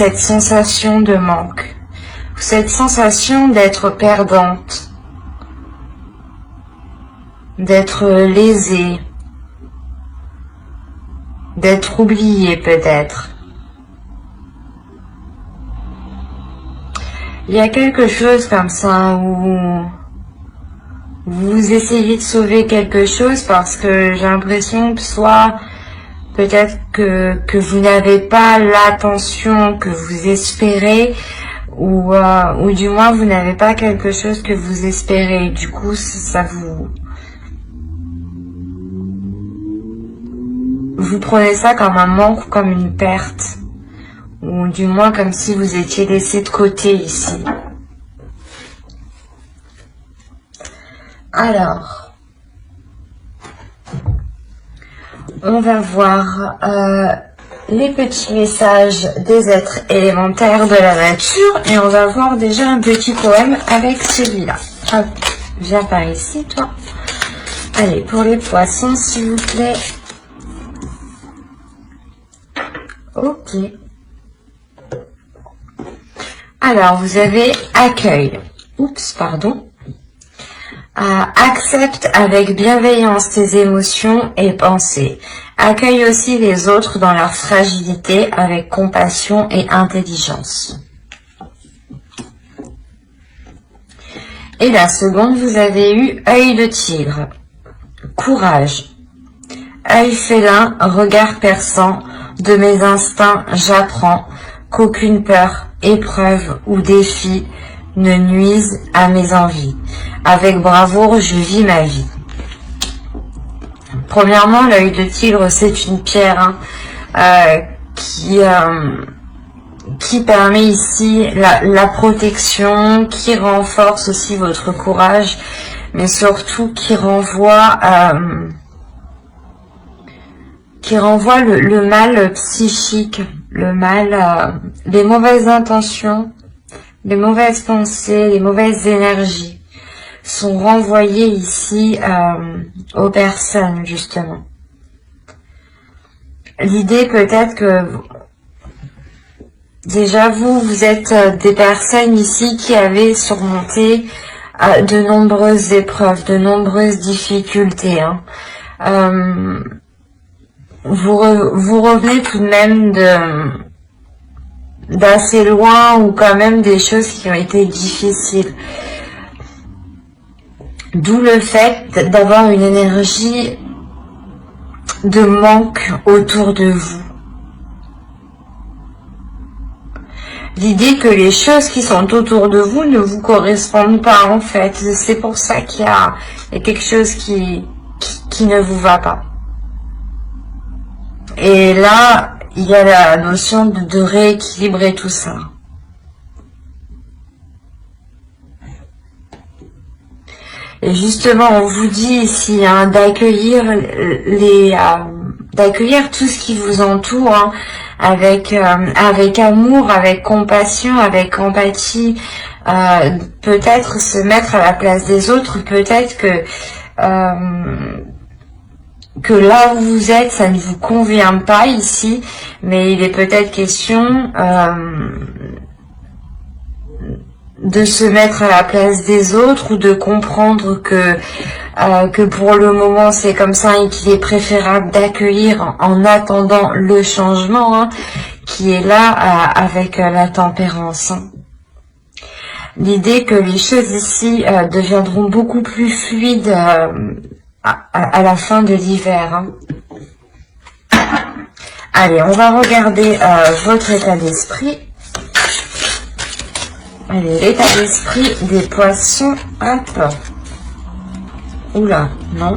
cette sensation de manque, cette sensation d'être perdante, d'être lésée, d'être oubliée peut-être. Il y a quelque chose comme ça où vous essayez de sauver quelque chose parce que j'ai l'impression que soit peut-être que vous n'avez pas l'attention que vous espérez ou du moins vous n'avez pas quelque chose que vous espérez. Du coup, ça vous prenez ça comme un manque, comme une perte, ou du moins comme si vous étiez laissé de côté ici. Alors, on va voir les petits messages des êtres élémentaires de la nature et on va voir déjà un petit poème avec celui-là. Hop, viens par ici, toi. Allez, pour les poissons, s'il vous plaît. Ok. Alors, vous avez accueil. Oups, pardon. Accepte avec bienveillance tes émotions et pensées. Accueille aussi les autres dans leur fragilité avec compassion et intelligence. Et la seconde, vous avez eu œil de tigre. Courage. Œil félin, regard perçant, de mes instincts j'apprends qu'aucune peur, épreuve ou défi ne nuise à mes envies. Avec bravoure, je vis ma vie. Premièrement, l'œil de tigre, c'est une pierre qui permet ici la protection, qui renforce aussi votre courage, mais surtout qui renvoie le mal psychique, le mal, les mauvaises intentions, les mauvaises pensées, les mauvaises énergies sont renvoyées ici aux personnes, justement. L'idée peut-être que déjà vous êtes des personnes ici qui avaient surmonté de nombreuses épreuves, de nombreuses difficultés. Vous revenez tout de même d'assez loin ou quand même des choses qui ont été difficiles. D'où le fait d'avoir une énergie de manque autour de vous. L'idée que les choses qui sont autour de vous ne vous correspondent pas en fait. C'est pour ça qu'il y a quelque chose qui ne vous va pas. Et là, il y a la notion de rééquilibrer tout ça. Et justement, on vous dit ici d'accueillir d'accueillir tout ce qui vous entoure avec amour, avec compassion, avec empathie. Peut-être se mettre à la place des autres. Peut-être que là où vous êtes, ça ne vous convient pas ici, mais il est peut-être question de se mettre à la place des autres ou de comprendre que pour le moment c'est comme ça et qu'il est préférable d'accueillir en attendant le changement qui est là avec la tempérance. L'idée que les choses ici deviendront beaucoup plus fluides à la fin de l'hiver. Allez, on va regarder votre état d'esprit. Allez, l'état d'esprit des poissons. Hop. Oula, non.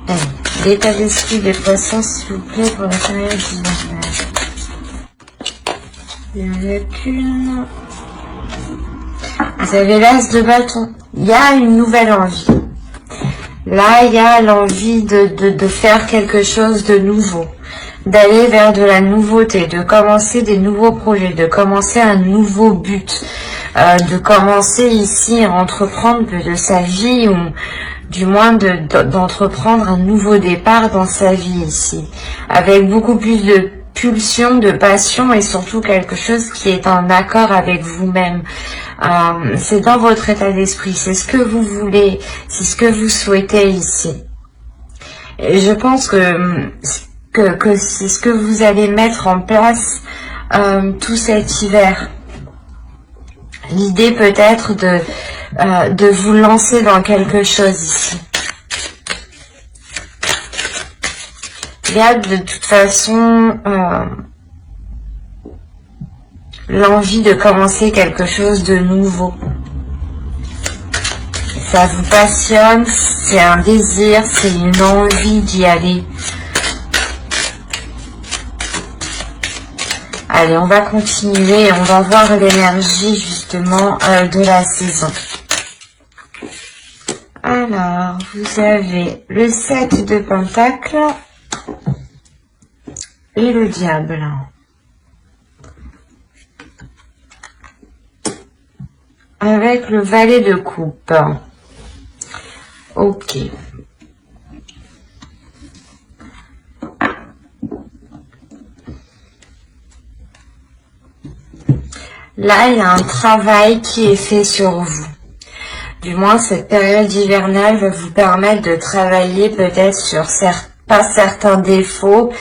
Allez, l'état d'esprit des poissons, s'il vous plaît, pour la période d'hiver. Il n'y en a qu'une. Vous avez l'as de bâton. Il y a une nouvelle envie. Là, il y a l'envie de faire quelque chose de nouveau, d'aller vers de la nouveauté, de commencer des nouveaux projets, de commencer un nouveau but, de commencer ici à entreprendre de sa vie ou du moins d'entreprendre un nouveau départ dans sa vie ici, avec beaucoup plus de pulsion de passion et surtout quelque chose qui est en accord avec vous-même. C'est dans votre état d'esprit, c'est ce que vous voulez, c'est ce que vous souhaitez ici. Et je pense que c'est ce que vous allez mettre en place tout cet hiver. L'idée peut-être de vous lancer dans quelque chose ici. Il y a de toute façon l'envie de commencer quelque chose de nouveau. Ça vous passionne, c'est un désir, c'est une envie d'y aller. Allez, on va continuer et on va voir l'énergie justement de la saison. Alors, vous avez le 7 de Pentacles et le diable. Avec le valet de coupe. Ok. Là, il y a un travail qui est fait sur vous. Du moins, cette période hivernale va vous permettre de travailler peut-être sur pas certains défauts,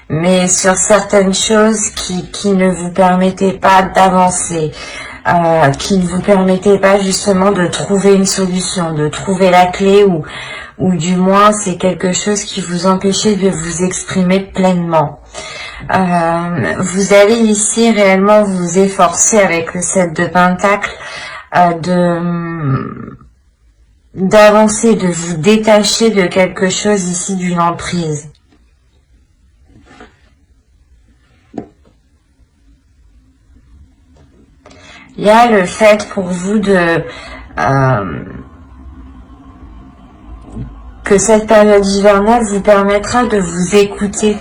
mais sur certaines choses qui ne vous permettaient pas d'avancer, qui ne vous permettaient pas justement de trouver une solution, de trouver la clé, ou du moins c'est quelque chose qui vous empêchait de vous exprimer pleinement. Vous allez ici réellement vous efforcer avec le 7 de Pentacles d'avancer, de vous détacher de quelque chose ici, d'une emprise. Il y a le fait pour vous que cette période hivernale vous permettra de vous écouter.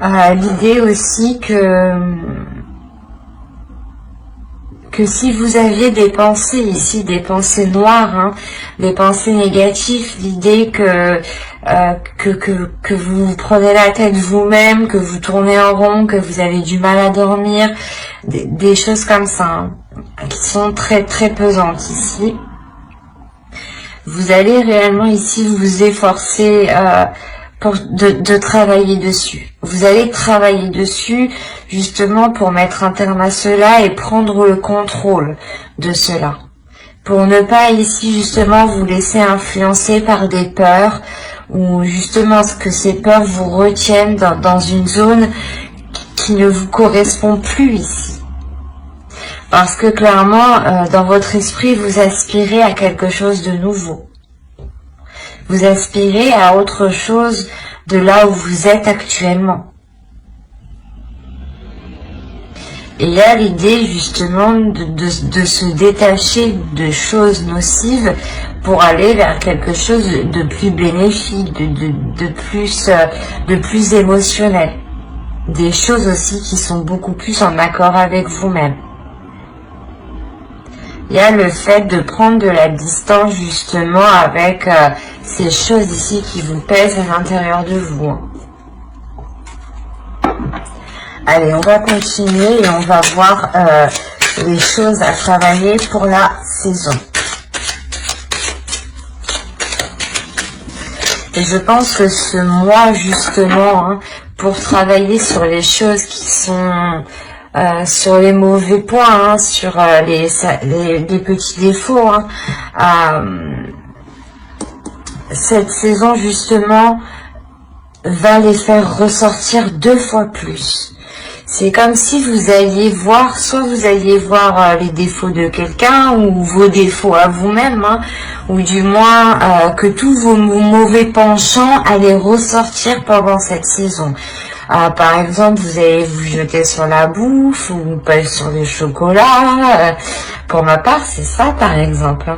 L'idée aussi que si vous aviez des pensées ici, des pensées noires, des pensées négatives, l'idée que vous prenez la tête vous-même, que vous tournez en rond, que vous avez du mal à dormir, des choses comme ça, qui sont très très pesantes ici. Vous allez réellement ici vous efforcer de travailler dessus. Vous allez travailler dessus justement pour mettre un terme à cela et prendre le contrôle de cela. Pour ne pas ici justement vous laisser influencer par des peurs, ou justement que ces peurs vous retiennent dans une zone qui ne vous correspond plus ici. Parce que clairement, dans votre esprit, vous aspirez à quelque chose de nouveau. Vous aspirez à autre chose de là où vous êtes actuellement. Et il y a l'idée justement de se détacher de choses nocives pour aller vers quelque chose de plus bénéfique, de plus émotionnel. Des choses aussi qui sont beaucoup plus en accord avec vous-même. Il y a le fait de prendre de la distance justement avec ces choses ici qui vous pèsent à l'intérieur de vous. Allez, on va continuer et on va voir les choses à travailler pour la saison. Et je pense que ce mois justement, pour travailler sur les choses qui sont sur les mauvais points, sur les petits défauts, cette saison justement va les faire ressortir 2 fois plus. C'est comme si vous alliez voir, soit vous alliez voir les défauts de quelqu'un ou vos défauts à vous-même, ou du moins que tous vos mauvais penchants allaient ressortir pendant cette saison. Par exemple, vous allez vous jeter sur la bouffe ou pas sur les chocolats. Pour ma part, c'est ça par exemple.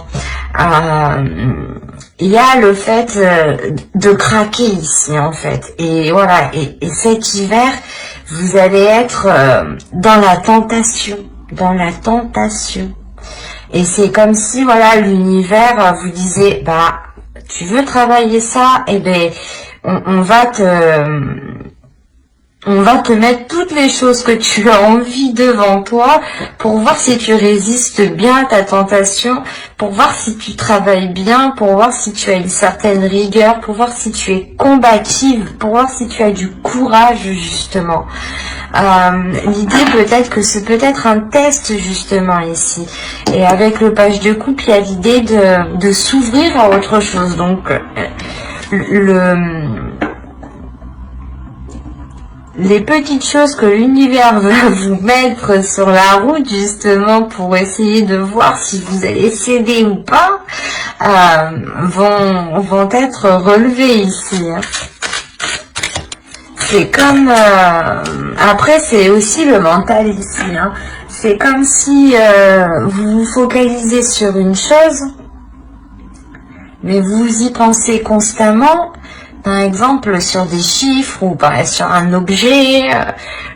Il y a le fait de craquer ici en fait. Et voilà, et cet hiver, vous allez être dans la tentation. Et c'est comme si, voilà, l'univers vous disait, bah, tu veux travailler ça? Eh ben, on on va te mettre toutes les choses que tu as envie devant toi pour voir si tu résistes bien à ta tentation, pour voir si tu travailles bien, pour voir si tu as une certaine rigueur, pour voir si tu es combative, pour voir si tu as du courage justement. L'idée peut-être que c'est peut-être un test justement ici. Et avec le page de coupe, il y a l'idée de s'ouvrir à autre chose. Donc les petites choses que l'univers va vous mettre sur la route justement pour essayer de voir si vous allez céder ou pas vont être relevées ici. C'est comme après c'est aussi le mental ici. C'est comme si vous vous focalisez sur une chose, mais vous y pensez constamment. Par exemple, sur des chiffres ou sur un objet,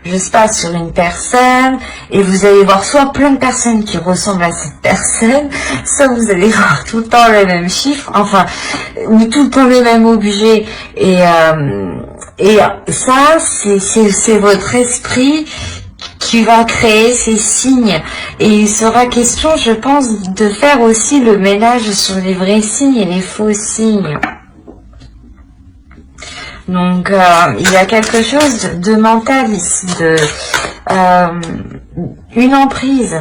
je sais pas, sur une personne, et vous allez voir soit plein de personnes qui ressemblent à cette personne, soit vous allez voir tout le temps les mêmes chiffres, enfin, ou tout le temps les mêmes objets, et ça, c'est votre esprit qui va créer ces signes. Et il sera question, je pense, de faire aussi le ménage sur les vrais signes et les faux signes. Donc, il y a quelque chose de mental ici, une emprise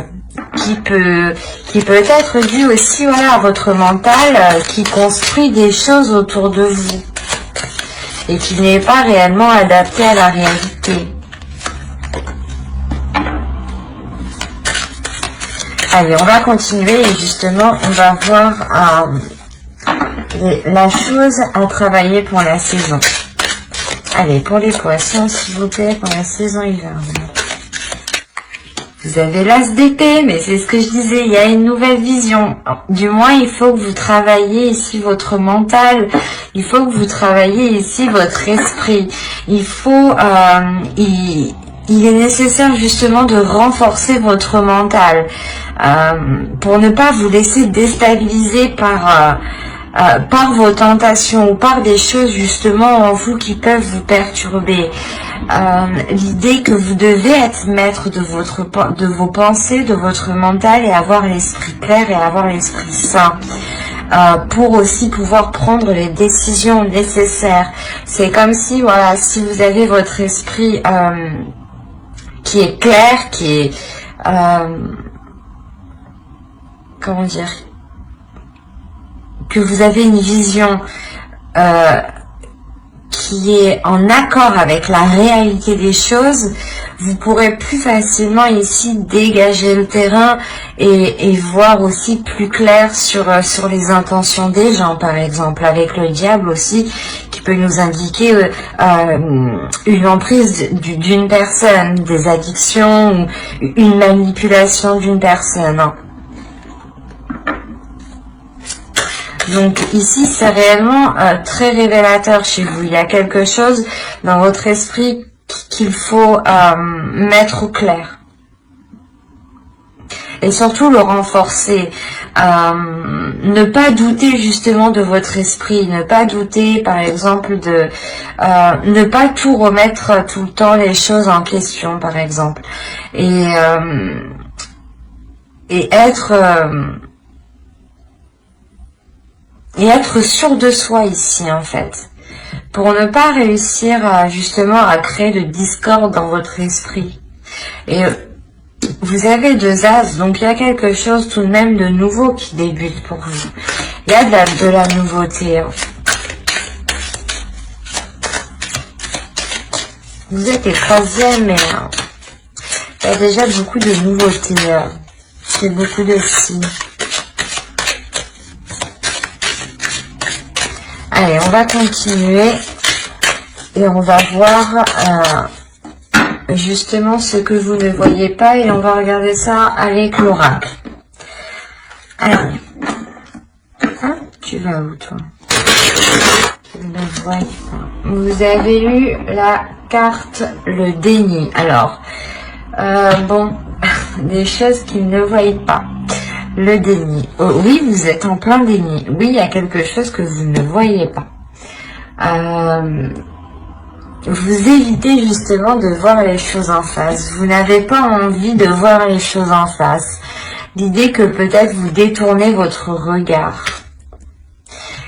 qui peut être due aussi à votre mental qui construit des choses autour de vous et qui n'est pas réellement adapté à la réalité. Allez, on va continuer et justement, on va voir la chose à travailler pour la saison. Allez, pour les poissons, s'il vous plaît, pour la saison hivernale. Vous avez l'as d'épée, mais c'est ce que je disais, il y a une nouvelle vision. Du moins, il faut que vous travailliez ici votre mental, il faut que vous travailliez ici votre esprit. Il faut, il est nécessaire justement de renforcer votre mental pour ne pas vous laisser déstabiliser par vos tentations ou par des choses justement en vous qui peuvent vous perturber. L'idée que vous devez être maître de vos pensées, de votre mental et avoir l'esprit clair et avoir l'esprit sain. Pour aussi pouvoir prendre les décisions nécessaires. C'est comme si, voilà, si vous avez votre esprit qui est clair, qui est comment dire, que vous avez une vision qui est en accord avec la réalité des choses, vous pourrez plus facilement ici dégager le terrain et voir aussi plus clair sur les intentions des gens, par exemple, avec le diable aussi, qui peut nous indiquer une emprise d'une personne, des addictions, ou une manipulation d'une personne. Donc ici, c'est réellement très révélateur chez vous. Il y a quelque chose dans votre esprit qu'il faut mettre au clair. Et surtout le renforcer. Ne pas douter justement de votre esprit. Ne pas douter, par exemple, de... ne pas tout remettre tout le temps les choses en question, par exemple. Et être sûr de soi ici, en fait. Pour ne pas réussir justement à créer de discorde dans votre esprit. Et vous avez 2 as, donc il y a quelque chose tout de même de nouveau qui débute pour vous. Il y a de la nouveauté. Vous êtes les 3e, mais il y a déjà beaucoup de nouveautés. C'est beaucoup de signes. Allez, on va continuer et on va voir justement ce que vous ne voyez pas et on va regarder ça avec l'oracle. Allez, tu vas où toi? Je ne vois pas. Vous avez eu la carte le déni. Alors, bon, des choses qu'ils ne voient pas. Le déni. Oh, oui, vous êtes en plein déni. Oui, il y a quelque chose que vous ne voyez pas. vous évitez justement de voir les choses en face. Vous n'avez pas envie de voir les choses en face. L'idée que peut-être vous détournez votre regard.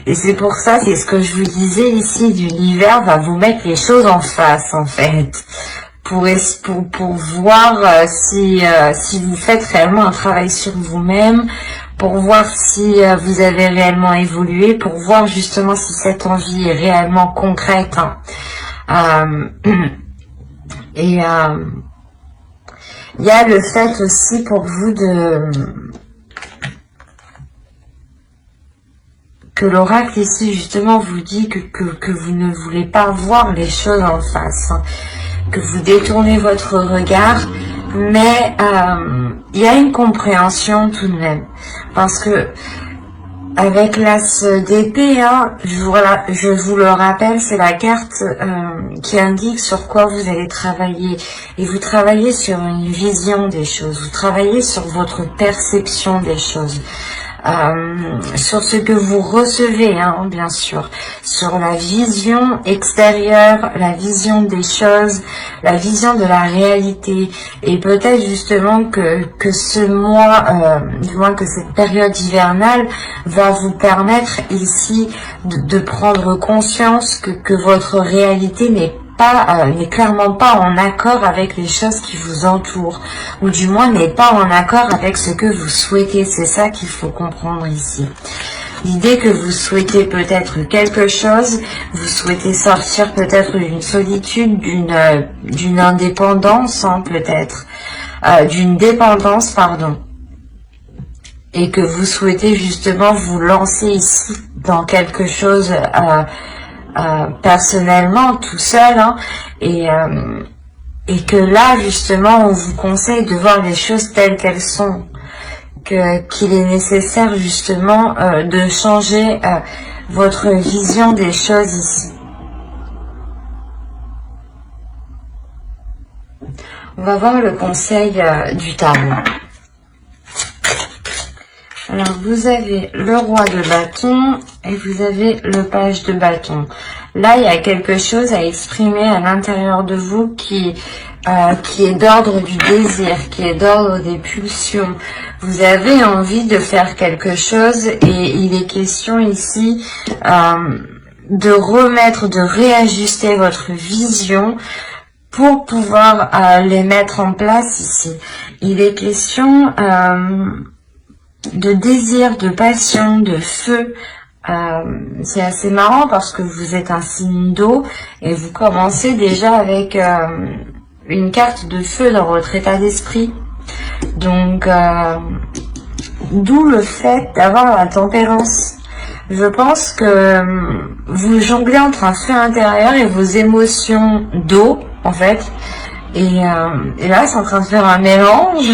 Et c'est pour ça, c'est ce que je vous disais ici, l'univers va vous mettre les choses en face, en fait. Pour voir si vous faites réellement un travail sur vous-même, pour voir si vous avez réellement évolué, pour voir justement si cette envie est réellement concrète. Et il y a le fait aussi pour vous que l'oracle ici justement vous dit que vous ne voulez pas voir les choses en face, hein, que vous détournez votre regard, mais il y a une compréhension tout de même, parce que avec l'as d'épée, hein, je vous le rappelle, c'est la carte qui indique sur quoi vous allez travailler. Et vous travaillez sur une vision des choses, vous travaillez sur votre perception des choses. Sur ce que vous recevez, hein, bien sûr, sur la vision extérieure, la vision des choses, la vision de la réalité, et peut-être justement que ce mois, du moins que cette période hivernale va vous permettre ici de prendre conscience que votre réalité n'est clairement pas en accord avec les choses qui vous entourent, ou du moins n'est pas en accord avec ce que vous souhaitez. C'est ça qu'il faut comprendre ici. L'idée que vous souhaitez peut-être quelque chose, vous souhaitez sortir peut-être d'une solitude, d'une indépendance, hein, peut-être, d'une dépendance, pardon, et que vous souhaitez justement vous lancer ici dans quelque chose personnellement, tout seul, hein, et que là, justement, on vous conseille de voir les choses telles qu'elles sont, qu'il est nécessaire, justement, de changer votre vision des choses ici. On va voir le conseil du tarot. Alors, vous avez le roi de bâton et vous avez le page de bâton. Là, il y a quelque chose à exprimer à l'intérieur de vous qui est d'ordre du désir, qui est d'ordre des pulsions. Vous avez envie de faire quelque chose et il est question ici de remettre, de réajuster votre vision pour pouvoir les mettre en place ici. Il est question de désir, de passion, de feu. C'est assez marrant parce que vous êtes un signe d'eau et vous commencez déjà avec une carte de feu dans votre état d'esprit. Donc, d'où le fait d'avoir la tempérance. Je pense que vous jonglez entre un feu intérieur et vos émotions d'eau, en fait. Et là, c'est en train de faire un mélange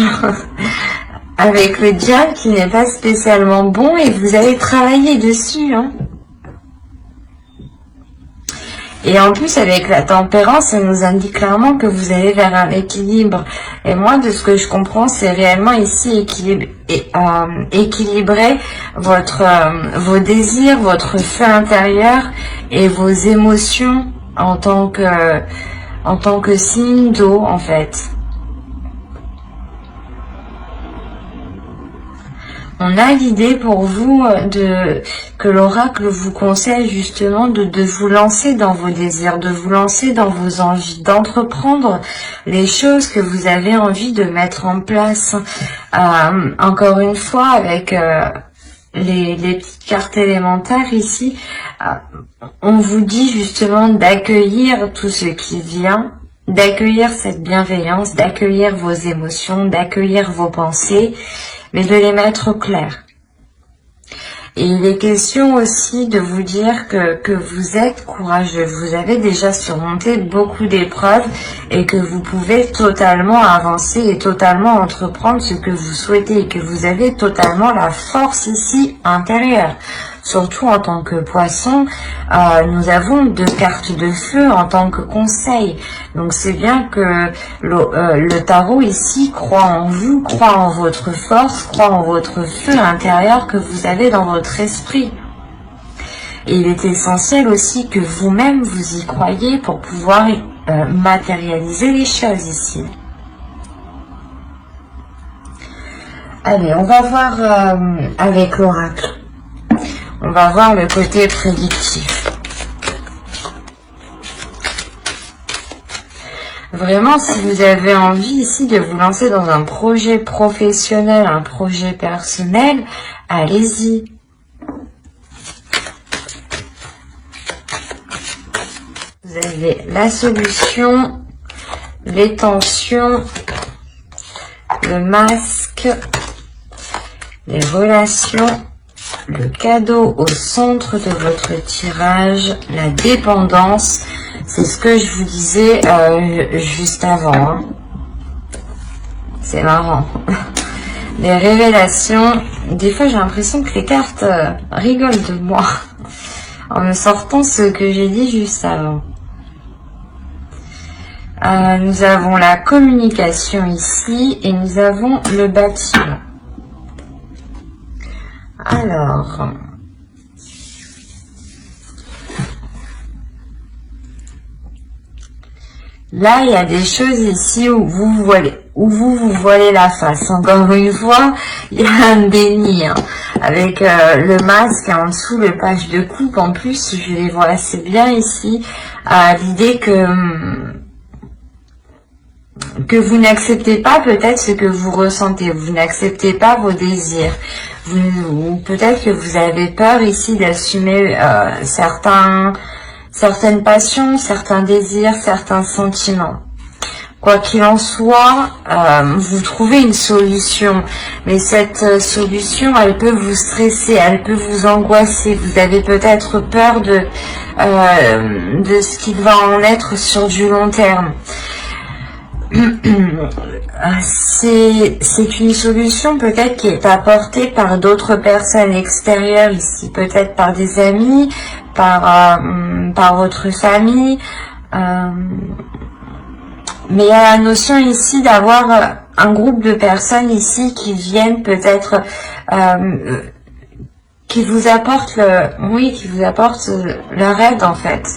avec le diable qui n'est pas spécialement bon et vous allez travailler dessus, hein. Et en plus, avec la tempérance, ça nous indique clairement que vous allez vers un équilibre. Et moi, de ce que je comprends, c'est réellement ici équilibrer vos désirs, votre feu intérieur et vos émotions en tant que signe d'eau, en fait. On a l'idée pour vous que l'oracle vous conseille justement de vous lancer dans vos désirs, de vous lancer dans vos envies, d'entreprendre les choses que vous avez envie de mettre en place. Encore une fois, avec les petites cartes élémentaires ici, on vous dit justement d'accueillir tout ce qui vient, d'accueillir cette bienveillance, d'accueillir vos émotions, d'accueillir vos pensées, mais de les mettre au clair. Et il est question aussi de vous dire que vous êtes courageux, vous avez déjà surmonté beaucoup d'épreuves et que vous pouvez totalement avancer et totalement entreprendre ce que vous souhaitez et que vous avez totalement la force ici intérieure. Surtout en tant que poisson, nous avons 2 cartes de feu en tant que conseil. Donc c'est bien que le tarot ici croit en vous, croit en votre force, croit en votre feu intérieur que vous avez dans votre esprit. il est essentiel aussi que vous-même vous y croyez pour pouvoir matérialiser les choses ici. Allez, on va voir avec l'oracle. On va voir le côté prédictif. Vraiment, si vous avez envie ici de vous lancer dans un projet professionnel, un projet personnel, allez-y. Vous avez la solution, les tensions, le masque, les relations, le cadeau au centre de votre tirage, la dépendance. C'est ce que je vous disais juste avant. Hein. C'est marrant. Les révélations. Des fois, j'ai l'impression que les cartes rigolent de moi en me sortant ce que j'ai dit juste avant. Nous avons la communication ici et nous avons le bâtiment. Alors, là, il y a des choses ici où vous voilez la face. Encore une fois, il y a un déni, hein, avec le masque et en dessous le page de coupe. En plus, je les vois assez bien ici. L'idée que vous n'acceptez pas peut-être ce que vous ressentez, vous n'acceptez pas vos désirs, peut-être que vous avez peur ici d'assumer certaines passions, certains désirs, certains sentiments. Quoi qu'il en soit, vous trouvez une solution, mais cette solution, elle peut vous stresser, elle peut vous angoisser. Vous avez peut-être peur de ce qu'il va en être sur du long terme. C'est une solution peut-être qui est apportée par d'autres personnes extérieures ici, peut-être par des amis, par votre famille, mais il y a la notion ici d'avoir un groupe de personnes ici qui viennent peut-être qui vous apportent leur aide en fait.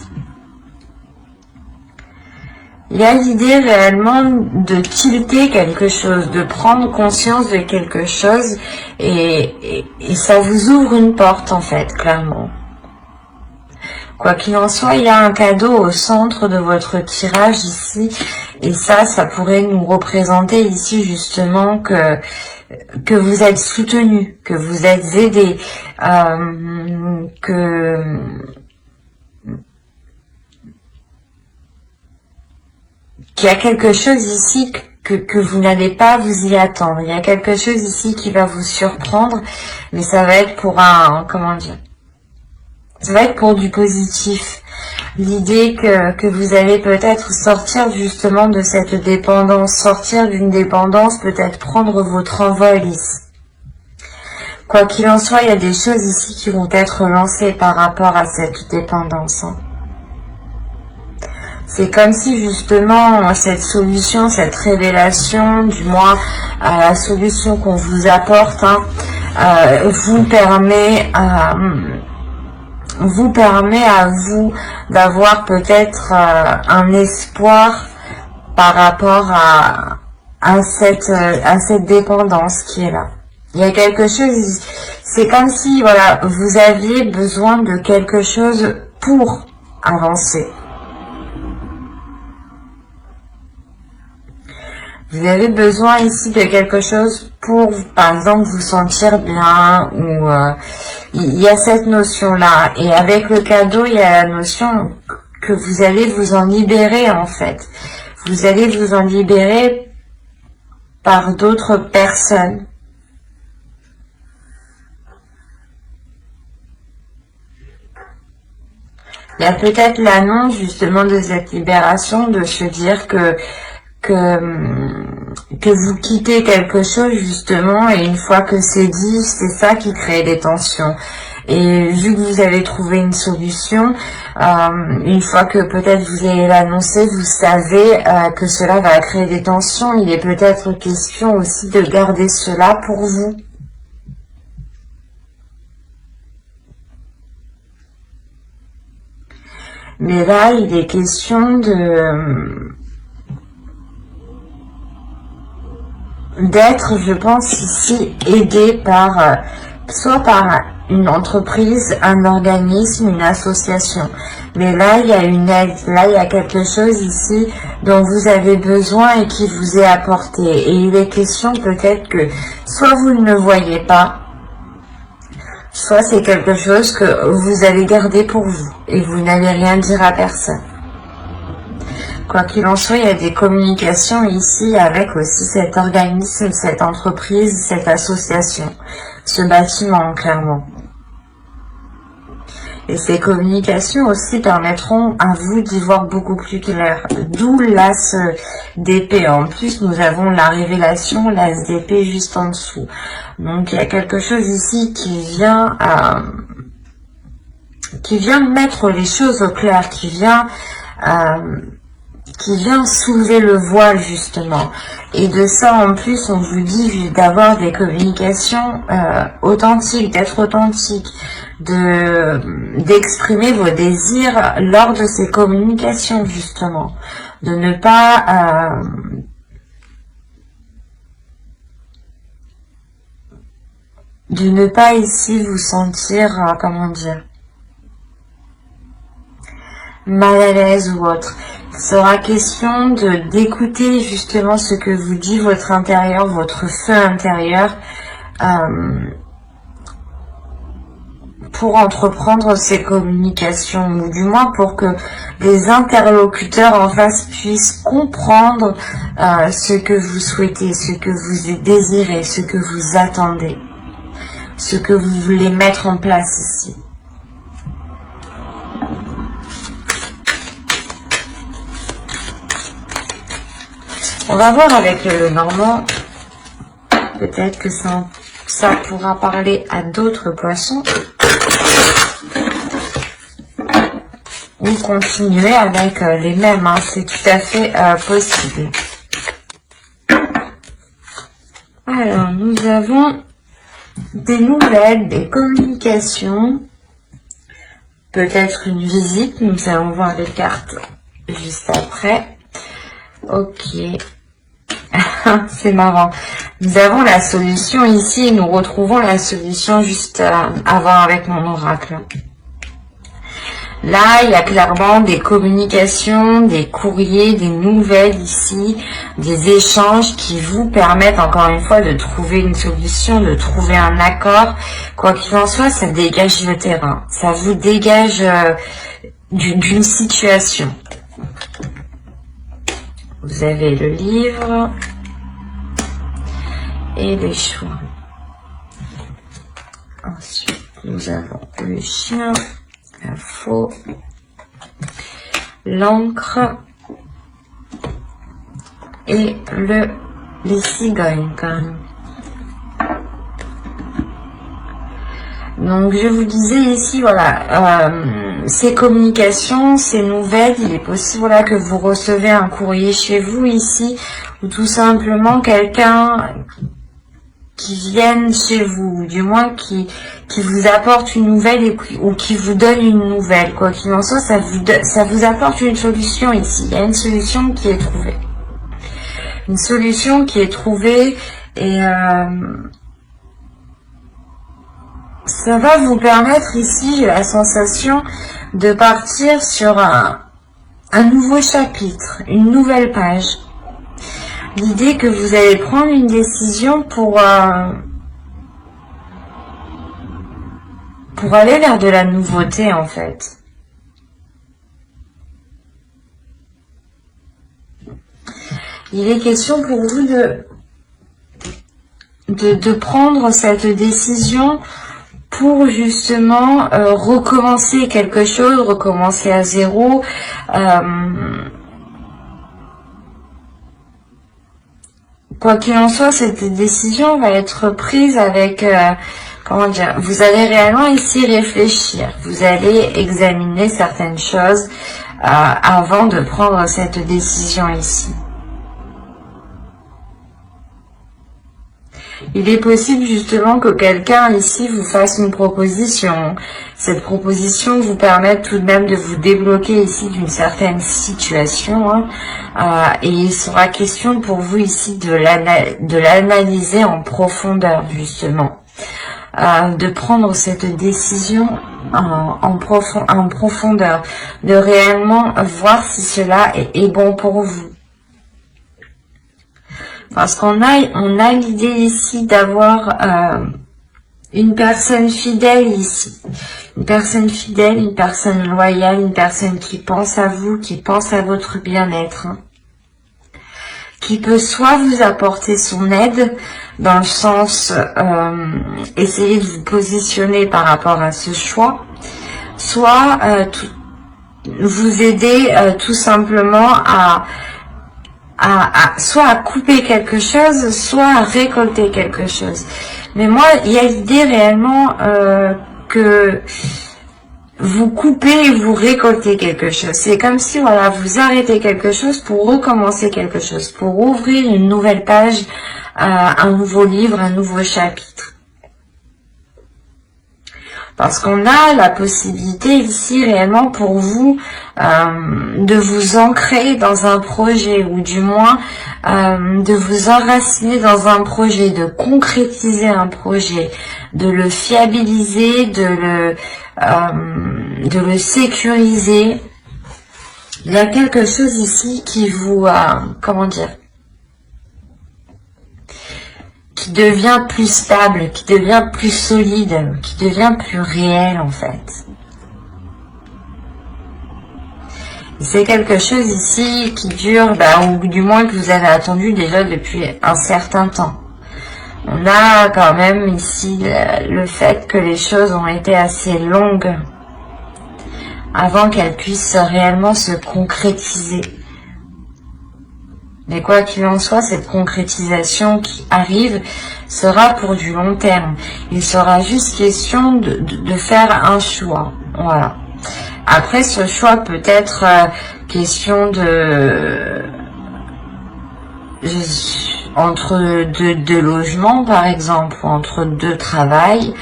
Il y a l'idée réellement de tilter quelque chose, de prendre conscience de quelque chose et ça vous ouvre une porte en fait, clairement. Quoi qu'il en soit, il y a un cadeau au centre de votre tirage ici et ça pourrait nous représenter ici justement que vous êtes soutenu, que vous êtes aidé, qu'il y a quelque chose ici que vous n'allez pas vous y attendre. Il y a quelque chose ici qui va vous surprendre, mais ça va être pour ça va être pour du positif. L'idée que vous allez peut-être sortir justement de cette dépendance, sortir d'une dépendance, peut-être prendre votre envol ici. Quoi qu'il en soit, il y a des choses ici qui vont être lancées par rapport à cette dépendance. Hein. C'est comme si justement cette solution, cette révélation, du moins la solution qu'on vous apporte, hein, vous permet à vous d'avoir peut-être un espoir par rapport à cette dépendance qui est là. Il y a quelque chose, c'est comme si voilà, vous aviez besoin de quelque chose pour avancer. Vous avez besoin ici de quelque chose pour, par exemple, vous sentir bien ou il y a cette notion-là. Et avec le cadeau, il y a la notion que vous allez vous en libérer en fait. Vous allez vous en libérer par d'autres personnes. Il y a peut-être l'annonce justement de cette libération, de se dire que vous quittez quelque chose justement et une fois que c'est dit, c'est ça qui crée des tensions. Et vu que vous avez trouvé une solution, une fois que peut-être vous allez l'annoncer, vous savez que cela va créer des tensions. Il est peut-être question aussi de garder cela pour vous. Mais là, il est question d'être, je pense ici, aidé par soit par une entreprise, un organisme, une association. Mais là, il y a une aide, là, il y a quelque chose ici dont vous avez besoin et qui vous est apporté. Et il est question peut-être que soit vous ne le voyez pas, soit c'est quelque chose que vous allez garder pour vous et vous n'allez rien dire à personne. Quoi qu'il en soit, il y a des communications ici avec aussi cet organisme, cette entreprise, cette association, ce bâtiment, clairement. Et ces communications aussi permettront à vous d'y voir beaucoup plus clair. D'où l'as d'épée. En plus, nous avons la révélation, l'as d'épée juste en dessous. Donc, il y a quelque chose ici qui vient mettre les choses au clair, qui vient soulever le voile justement. Et de ça en plus on vous dit d'avoir des communications authentiques, d'être authentique, d'exprimer vos désirs lors de ces communications justement, de ne pas ici vous sentir comment dire, mal à l'aise ou autre. Il sera question d'écouter justement ce que vous dit votre intérieur, votre feu intérieur, pour entreprendre ces communications, ou du moins pour que les interlocuteurs en face puissent comprendre ce que vous souhaitez, ce que vous désirez, ce que vous attendez, ce que vous voulez mettre en place ici. On va voir avec le Normand, peut-être que ça pourra parler à d'autres poissons. Ou continuer avec les mêmes, hein, c'est tout à fait possible. Alors, nous avons des nouvelles, des communications, peut-être une visite, nous allons voir les cartes juste après. Ok. C'est marrant. Nous avons la solution ici et nous retrouvons la solution juste avant avec mon oracle. Là, il y a clairement des communications, des courriers, des nouvelles ici, des échanges qui vous permettent encore une fois de trouver une solution, de trouver un accord. Quoi qu'il en soit, ça dégage le terrain. Ça vous dégage d'une situation. Vous avez le livre et les choix. Ensuite, nous avons le chien, la faux, l'encre et les cigognes quand même. Donc je vous disais ici, voilà, ces communications, ces nouvelles, il est possible voilà, que vous recevez un courrier chez vous ici, ou tout simplement quelqu'un qui vienne chez vous, ou du moins qui vous apporte une nouvelle ou qui vous donne une nouvelle. Quoi qu'il en soit, ça vous apporte une solution ici. Il y a une solution qui est trouvée. Une solution qui est trouvée et ça va vous permettre ici, j'ai la sensation, de partir sur un nouveau chapitre, une nouvelle page. L'idée que vous allez prendre une décision pour aller vers de la nouveauté en fait. Il est question pour vous de prendre cette décision pour justement recommencer quelque chose, recommencer à zéro, quoi qu'il en soit, cette décision va être prise avec, comment dire, vous allez réellement ici réfléchir, vous allez examiner certaines choses avant de prendre cette décision ici. Il est possible justement que quelqu'un ici vous fasse une proposition. Cette proposition vous permet tout de même de vous débloquer ici d'une certaine situation. Et il sera question pour vous ici de l'analyser en profondeur justement. De prendre cette décision en profondeur. De réellement voir si cela est bon pour vous. Parce qu'on a l'idée ici d'avoir une personne fidèle ici. Une personne fidèle, une personne loyale, une personne qui pense à vous, qui pense à votre bien-être. Qui peut soit vous apporter son aide, dans le sens essayer de vous positionner par rapport à ce choix, soit vous aider tout simplement soit à couper quelque chose, soit à récolter quelque chose. Mais moi, il y a l'idée réellement que vous coupez et vous récoltez quelque chose. C'est comme si, voilà, vous arrêtez quelque chose pour recommencer quelque chose, pour ouvrir une nouvelle page, un nouveau livre, un nouveau chapitre. Parce qu'on a la possibilité ici réellement pour vous de vous ancrer dans un projet, ou du moins de vous enraciner dans un projet, de concrétiser un projet, de le fiabiliser, de le sécuriser. Il y a quelque chose ici qui vous, comment dire, qui devient plus stable, qui devient plus solide, qui devient plus réel en fait. C'est quelque chose ici qui dure, ou du moins que vous avez attendu déjà depuis un certain temps. On a quand même ici le fait que les choses ont été assez longues avant qu'elles puissent réellement se concrétiser. Mais quoi qu'il en soit, cette concrétisation qui arrive sera pour du long terme. Il sera juste question de faire un choix. Voilà. Après, ce choix peut être question entre deux logements, par exemple, ou entre deux travails.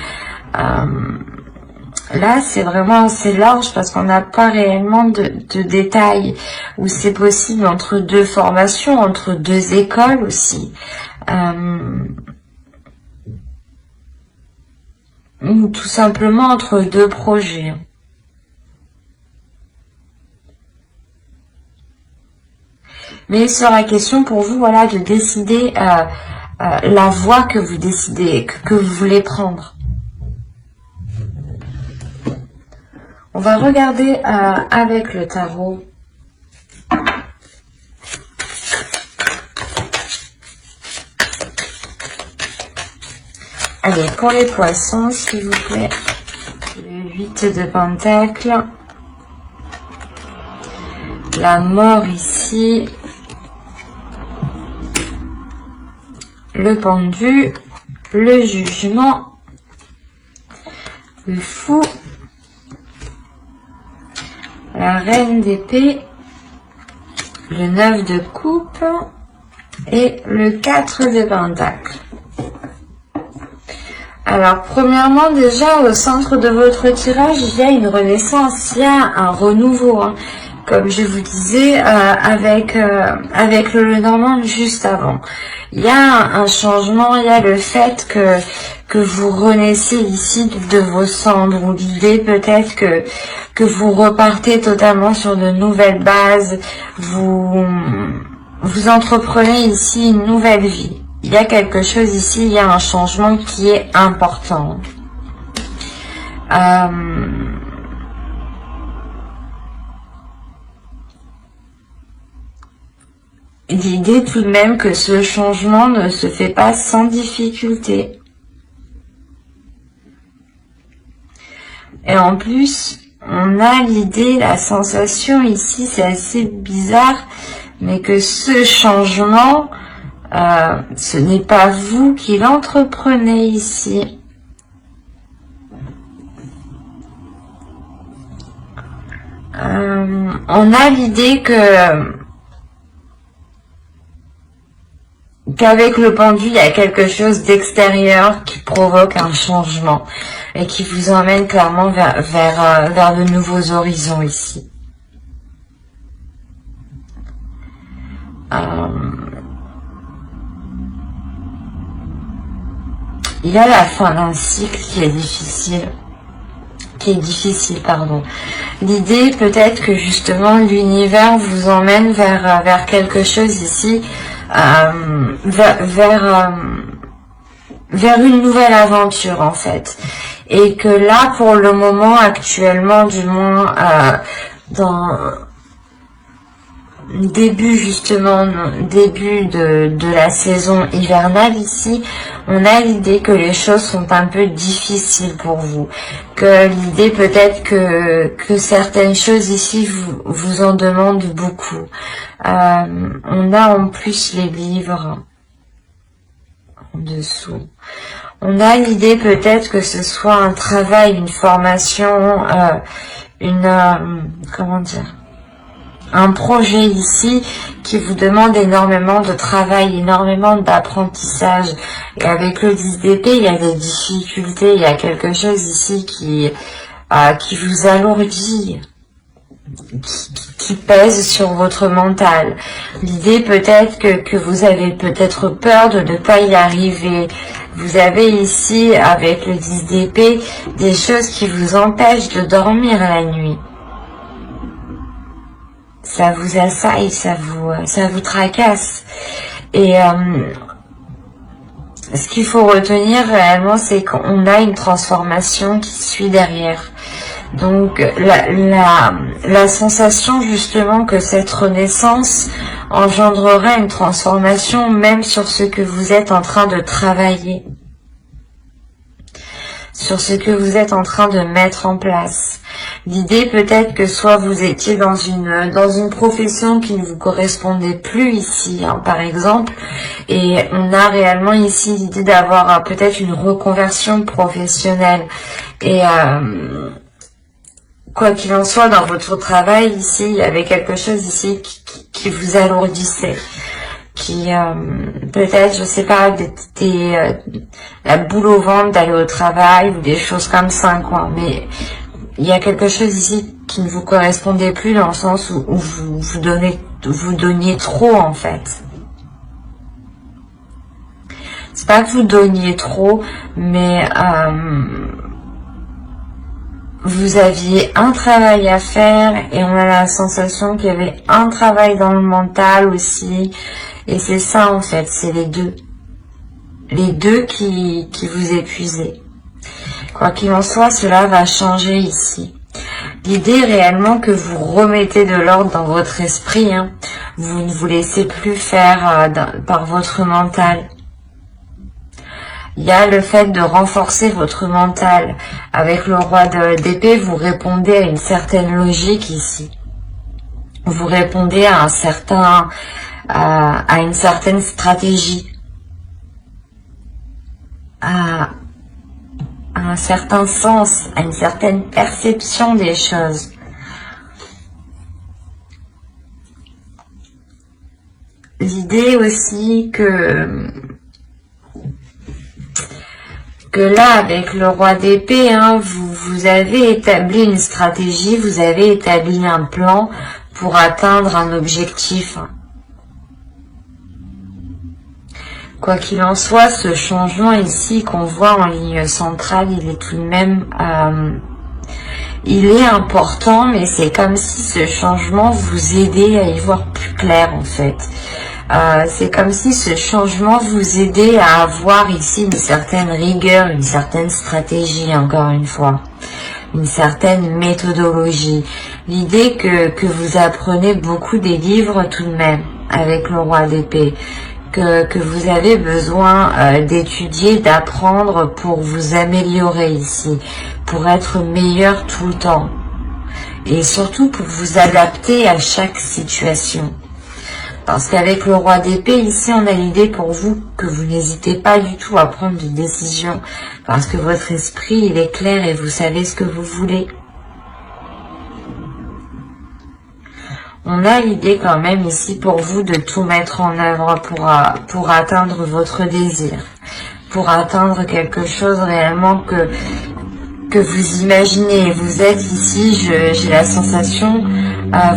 Là, c'est vraiment assez large parce qu'on n'a pas réellement de détails, où c'est possible entre deux formations, entre deux écoles aussi. Ou tout simplement entre deux projets. Mais il sera question pour vous, voilà, de décider la voie que vous décidez, que vous voulez prendre. On va regarder avec le tarot. Allez, pour les poissons, s'il vous plaît. Le 8 de Pentacles. La mort ici. Le pendu. Le jugement. Le fou. La reine d'épée, le 9 de coupe et le 4 de pentacles. Alors, premièrement, déjà, au centre de votre tirage, il y a une renaissance, il y a un renouveau. Comme je vous disais, avec le Lenormand juste avant. Il y a un changement, il y a le fait que vous renaissez ici de vos cendres, ou l'idée peut-être que vous repartez totalement sur de nouvelles bases, vous entreprenez ici une nouvelle vie. Il y a quelque chose ici, il y a un changement qui est important. L'idée tout de même que ce changement ne se fait pas sans difficulté. Et en plus, on a l'idée, la sensation ici, c'est assez bizarre, mais que ce changement, ce n'est pas vous qui l'entreprenez ici. On a l'idée que qu'avec le pendu, il y a quelque chose d'extérieur qui provoque un changement et qui vous emmène clairement vers de nouveaux horizons ici. Il y a la fin d'un cycle qui est difficile. Pardon. L'idée peut-être que justement l'univers vous emmène vers quelque chose ici, vers une nouvelle aventure en fait. Et que là, pour le moment, actuellement, du moins, dans début de la saison hivernale ici, on a l'idée que les choses sont un peu difficiles pour vous, que l'idée peut-être que certaines choses ici vous en demandent beaucoup. On a en plus les livres en dessous. On a l'idée peut-être que ce soit un travail, une formation, comment dire, un projet ici qui vous demande énormément de travail, énormément d'apprentissage. Et avec le 10 d'épée, il y a des difficultés, il y a quelque chose ici qui vous alourdit, qui pèse sur votre mental. L'idée peut-être que vous avez peut-être peur de ne pas y arriver. Vous avez ici, avec le 10 d'épée, des choses qui vous empêchent de dormir la nuit. Ça vous assaille, ça vous tracasse. Et ce qu'il faut retenir réellement, c'est qu'on a une transformation qui suit derrière. Donc la sensation justement que cette renaissance engendrera une transformation même sur ce que vous êtes en train de travailler, sur ce que vous êtes en train de mettre en place. L'idée peut-être que soit vous étiez dans une profession qui ne vous correspondait plus ici, hein, par exemple, et on a réellement ici l'idée d'avoir peut-être une reconversion professionnelle. Et quoi qu'il en soit, dans votre travail ici, il y avait quelque chose ici qui vous alourdissait, qui peut-être, je sais pas, la boule au ventre d'aller au travail ou des choses comme ça, quoi. Mais il y a quelque chose ici qui ne vous correspondait plus dans le sens où vous donniez trop en fait. C'est pas que vous donniez trop, mais vous aviez un travail à faire et on a la sensation qu'il y avait un travail dans le mental aussi. Et c'est ça en fait, c'est les deux. Les deux qui vous épuisaient. Quoi qu'il en soit, cela va changer ici. L'idée réellement que vous remettez de l'ordre dans votre esprit, hein. Vous ne vous laissez plus faire par votre mental. Il y a le fait de renforcer votre mental. Avec le roi d'épée, vous répondez à une certaine logique ici. Vous répondez à une certaine stratégie. À un certain sens, à une certaine perception des choses. L'idée aussi que là, avec le roi d'épée, hein, vous avez établi une stratégie, vous avez établi un plan pour atteindre un objectif. Quoi qu'il en soit, ce changement ici qu'on voit en ligne centrale, il est tout de même, il est important, mais c'est comme si ce changement vous aidait à y voir plus clair en fait. C'est comme si ce changement vous aidait à avoir ici une certaine rigueur, une certaine stratégie, encore une fois, une certaine méthodologie. L'idée que vous apprenez beaucoup des livres tout de même, avec le roi d'épée. Que vous avez besoin d'étudier, d'apprendre pour vous améliorer ici, pour être meilleur tout le temps. Et surtout pour vous adapter à chaque situation. Parce qu'avec le roi d'épée, ici, on a l'idée pour vous que vous n'hésitez pas du tout à prendre des décisions. Parce que votre esprit, il est clair et vous savez ce que vous voulez. On a l'idée quand même ici pour vous de tout mettre en œuvre pour atteindre votre désir, pour atteindre quelque chose réellement que vous imaginez. Vous êtes ici, j'ai la sensation,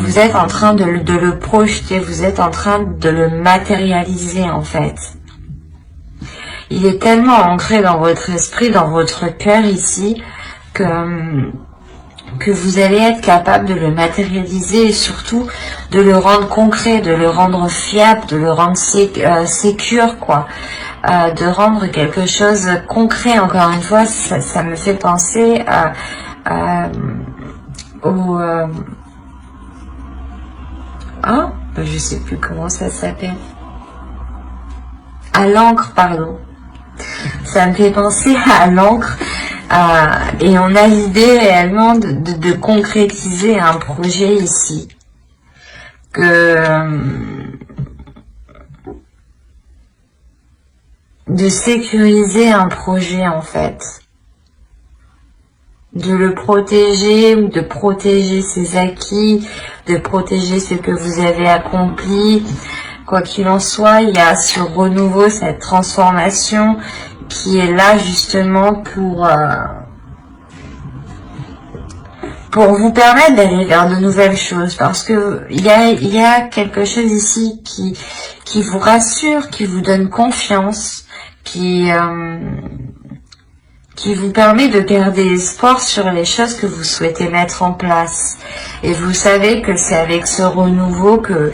vous êtes en train de le projeter, vous êtes en train de le matérialiser en fait. Il est tellement ancré dans votre esprit, dans votre cœur ici, que vous allez être capable de le matérialiser et surtout de le rendre concret, de le rendre fiable, de le rendre sécure, quoi. De rendre quelque chose concret. Encore une fois, ça me fait penser je sais plus comment ça s'appelle. À l'encre, pardon. Ça me fait penser à l'encre. Et on a l'idée réellement de concrétiser un projet ici. De sécuriser un projet en fait. De le protéger ou de protéger ses acquis, de protéger ce que vous avez accompli. Quoi qu'il en soit, il y a ce renouveau, cette transformation qui est là justement pour vous permettre d'aller vers de nouvelles choses, parce que il y a quelque chose ici qui vous rassure, qui vous donne confiance, qui vous permet de garder espoir sur les choses que vous souhaitez mettre en place. Et vous savez que c'est avec ce renouveau que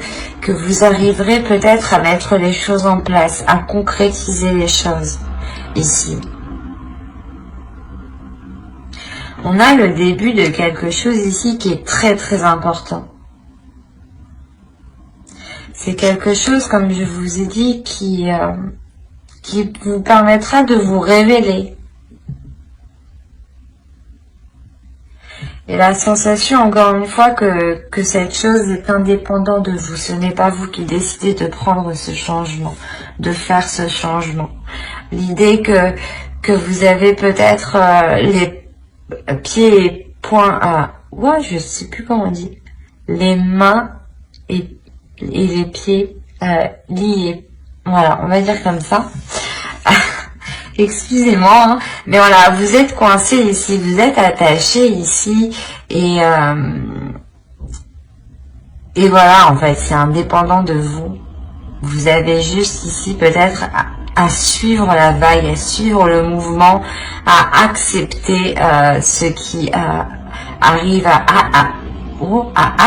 vous arriverez peut-être à mettre les choses en place, à concrétiser les choses ici. On a le début de quelque chose ici qui est très très important. C'est quelque chose, comme je vous ai dit, qui vous permettra de vous révéler. Et la sensation, encore une fois, que cette chose est indépendante de vous. Ce n'est pas vous qui décidez de prendre ce changement, de faire ce changement. L'idée que vous avez peut-être les pieds et poings je sais plus comment on dit. Les mains et les pieds liés. Voilà, on va dire comme ça. Excusez-moi, hein, mais voilà, vous êtes coincé ici, vous êtes attaché ici, et voilà, en fait, c'est indépendant de vous. Vous avez juste ici peut-être à suivre la vague, à suivre le mouvement, à accepter ce qui arrive, à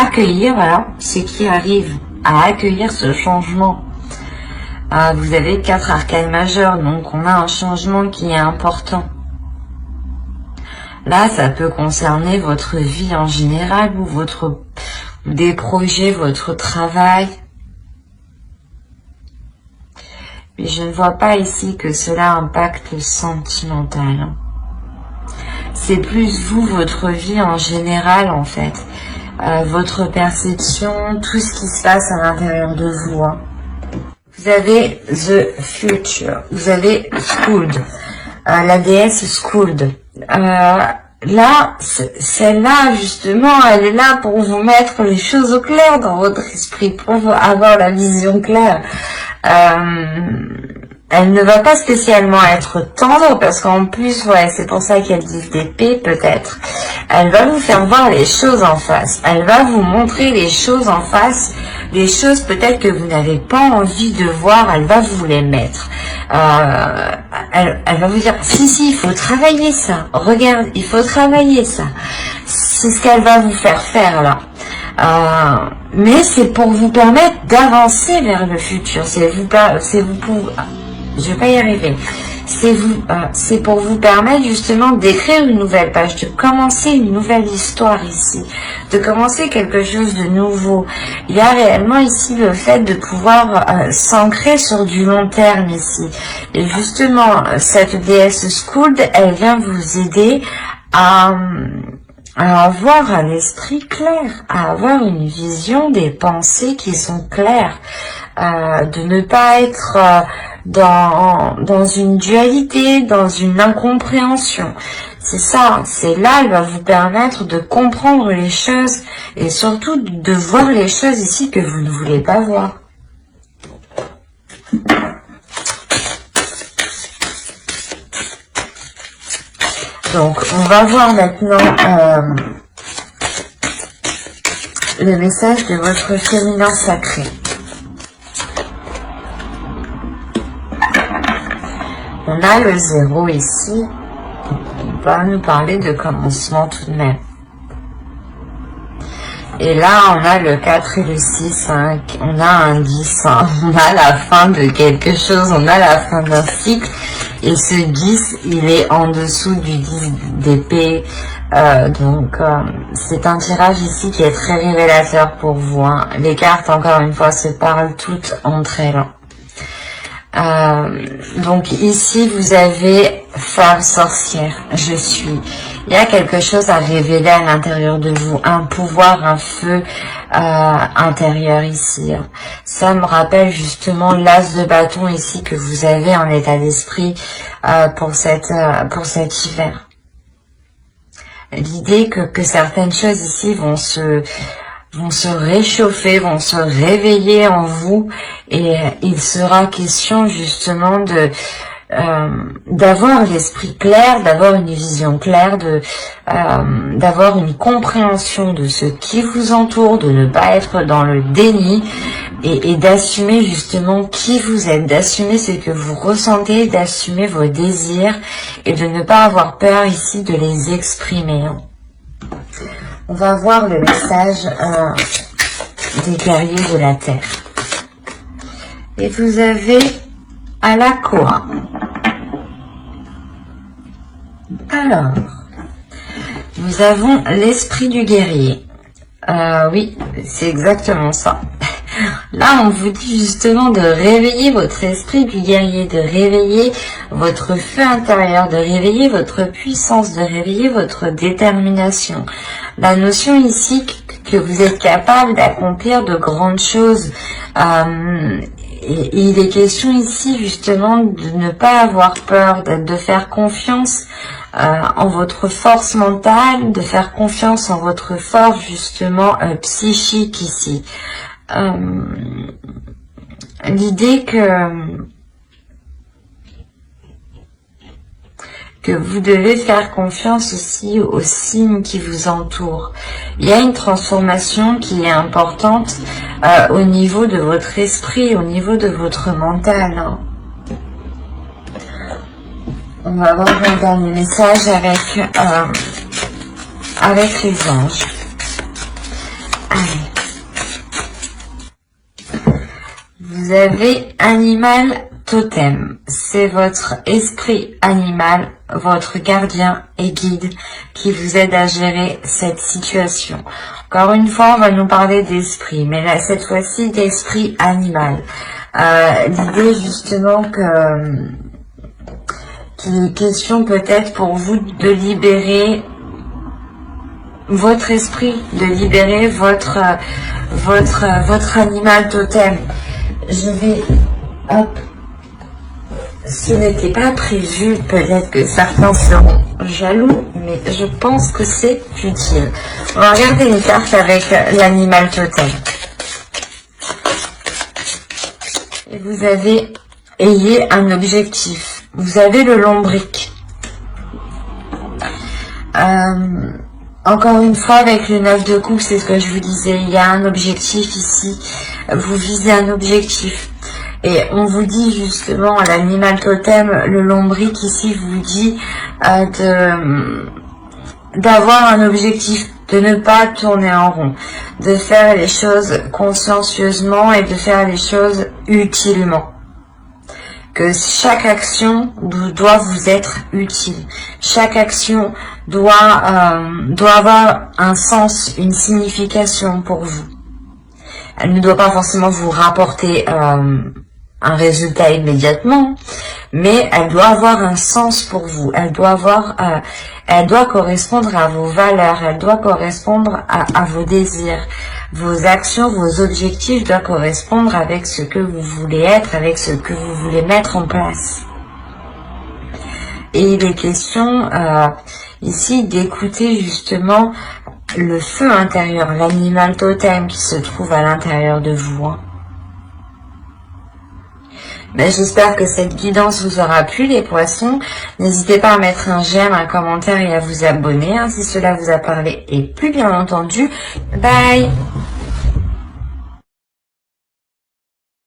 accueillir, voilà, ce qui arrive, à accueillir ce changement. Vous avez 4 arcanes majeurs, donc on a un changement qui est important. Là, ça peut concerner votre vie en général, ou des projets, votre travail. Mais je ne vois pas ici que cela impacte le sentimental. C'est plus vous, votre vie en général, en fait. Votre perception, tout ce qui se passe à l'intérieur de vous. Vous avez The Future, vous avez Skuld, la déesse Skuld. Là, celle-là, justement, elle est là pour vous mettre les choses au clair dans votre esprit, pour avoir la vision claire. Elle ne va pas spécialement être tendre, parce qu'en plus, ouais, c'est pour ça qu'elle dit d'épée, peut-être. Elle va vous faire voir les choses en face. Elle va vous montrer les choses en face, les choses peut-être que vous n'avez pas envie de voir, elle va vous les mettre. Elle va vous dire, si, il faut travailler ça. Regarde, il faut travailler ça. C'est ce qu'elle va vous faire faire, là. Mais c'est pour vous permettre d'avancer vers le futur. Je vais pas y arriver. C'est pour vous permettre justement d'écrire une nouvelle page, de commencer une nouvelle histoire ici, de commencer quelque chose de nouveau. Il y a réellement ici le fait de pouvoir s'ancrer sur du long terme ici. Et justement, cette déesse Skuld, elle vient vous aider à avoir un esprit clair, à avoir une vision des pensées qui sont claires, de ne pas être dans une dualité, dans une incompréhension. C'est ça, c'est là, elle va vous permettre de comprendre les choses et surtout de voir les choses ici que vous ne voulez pas voir. Donc, on va voir maintenant le message de votre féminin sacré. On a le 0 ici. On va nous parler de commencement tout de même. Et là, on a le 4 et le 6, hein. On a un 10, hein. On a la fin de quelque chose, on a la fin d'un cycle. Et ce 10, il est en dessous du 10 d'épée. C'est un tirage ici qui est très révélateur pour vous, hein. Les cartes, encore une fois, se parlent toutes entre elles. Donc ici, vous avez femme sorcière, je suis. Il y a quelque chose à révéler à l'intérieur de vous, un pouvoir, un feu intérieur ici. Ça me rappelle justement l'as de bâton ici que vous avez en état d'esprit pour cet hiver. L'idée que certaines choses ici vont se réchauffer, vont se réveiller en vous, et il sera question justement de d'avoir l'esprit clair, d'avoir une vision claire, d'avoir une compréhension de ce qui vous entoure, de ne pas être dans le déni et d'assumer justement qui vous êtes, d'assumer ce que vous ressentez, d'assumer vos désirs et de ne pas avoir peur ici de les exprimer. On va voir le message des guerriers de la Terre. Et vous avez à la Koa. Alors, nous avons l'esprit du guerrier. Oui, c'est exactement ça. Là, on vous dit justement de réveiller votre esprit du guerrier, de réveiller votre feu intérieur, de réveiller votre puissance, de réveiller votre détermination. La notion ici que vous êtes capable d'accomplir de grandes choses. Et il est question ici justement de ne pas avoir peur, de faire confiance en votre force mentale, de faire confiance en votre force justement psychique ici. L'idée que vous devez faire confiance aussi aux signes qui vous entourent. Il y a une transformation qui est importante au niveau de votre esprit, au niveau de votre mental. Hein. On va voir un dernier message avec les anges. Allez. Vous avez animal totem. C'est votre esprit animal, votre gardien et guide qui vous aide à gérer cette situation. Encore une fois, on va nous parler d'esprit, mais là, cette fois-ci, d'esprit animal. L'idée justement qu'il est question peut-être pour vous de libérer votre esprit, de libérer votre animal totem. Je vais... Hop. Ce n'était pas prévu, peut-être que certains seront jaloux, mais je pense que c'est utile. On va regarder les cartes avec l'animal totem. Et vous ayez un objectif. Vous avez le lombric. Encore une fois, avec le 9 de coupe, c'est ce que je vous disais, il y a un objectif ici. Vous visez un objectif. Et on vous dit justement, l'animal totem, le lombric ici vous dit d'avoir un objectif, de ne pas tourner en rond, de faire les choses consciencieusement et de faire les choses utilement. Que chaque action doit vous être utile. Chaque action doit avoir un sens, une signification pour vous. Elle ne doit pas forcément vous rapporter un résultat immédiatement, mais elle doit avoir un sens pour vous. Elle doit correspondre à vos valeurs, elle doit correspondre à vos désirs. Vos actions, vos objectifs doivent correspondre avec ce que vous voulez être, avec ce que vous voulez mettre en place. Et il est question ici d'écouter justement le feu intérieur, l'animal totem qui se trouve à l'intérieur de vous. Ben, j'espère que cette guidance vous aura plu, les poissons. N'hésitez pas à mettre un j'aime, un commentaire et à vous abonner si cela vous a parlé. Et plus bien entendu, bye!